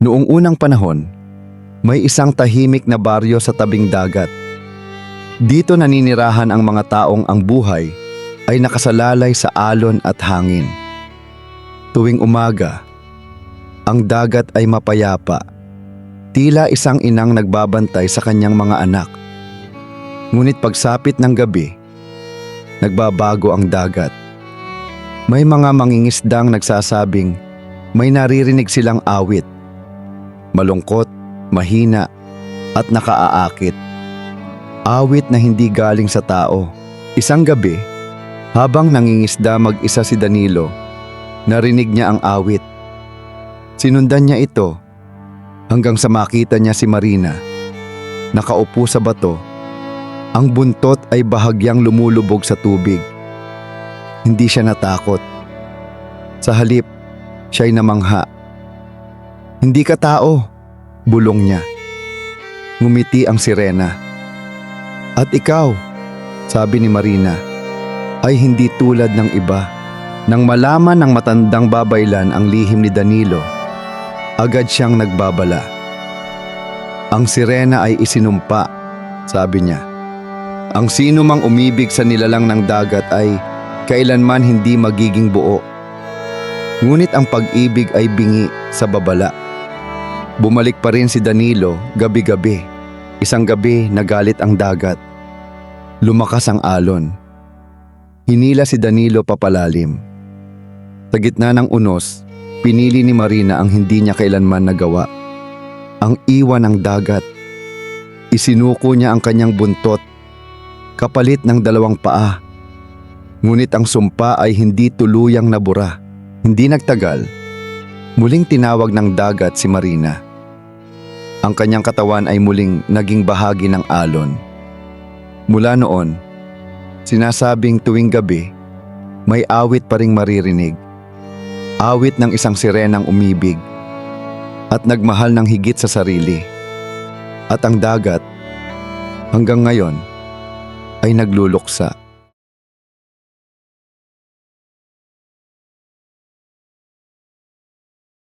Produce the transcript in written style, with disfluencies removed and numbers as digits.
Noong unang panahon, may isang tahimik na baryo sa tabing dagat. Dito naninirahan ang mga taong ang buhay ay nakasalalay sa alon at hangin. Tuwing umaga, ang dagat ay mapayapa. Tila isang inang nagbabantay sa kanyang mga anak. Ngunit pagsapit ng gabi, nagbabago ang dagat. May mga mangingisdang nagsasabing may naririnig silang awit. Malungkot, mahina, at nakaaakit. Awit na hindi galing sa tao. Isang gabi, habang nangingisda mag-isa si Danilo, narinig niya ang awit. Sinundan niya ito hanggang sa makita niya si Marina. Nakaupo sa bato. Ang buntot ay bahagyang lumulubog sa tubig. Hindi siya natakot. Sa halip, siya'y namangha. "Hindi ka tao," bulong niya. Ngumiti ang sirena. "At ikaw," sabi ni Marina, "ay hindi tulad ng iba." Nang malaman ng matandang babaylan ang lihim ni Danilo, agad siyang nagbabala. "Ang sirena ay isinumpa," sabi niya. "Ang sino mang umibig sa nilalang ng dagat ay kailanman hindi magiging buo." Ngunit ang pag-ibig ay bingi sa babala. Bumalik pa rin si Danilo gabi-gabi. Isang gabi nagalit ang dagat. Lumakas ang alon. Hinila si Danilo papalalim. Sa gitna ng unos, pinili ni Marina ang hindi niya kailanman nagawa. Ang iwan ng dagat. Isinuko niya ang kanyang buntot, kapalit ng 2 paa. Ngunit ang sumpa ay hindi tuluyang nabura. Hindi nagtagal, muling tinawag ng dagat si Marina. Ang kanyang katawan ay muling naging bahagi ng alon. Mula noon, sinasabing tuwing gabi, may awit pa ring maririnig. Awit ng isang sirenang umibig at nagmahal ng higit sa sarili. At ang dagat, hanggang ngayon, ay nagluluksa.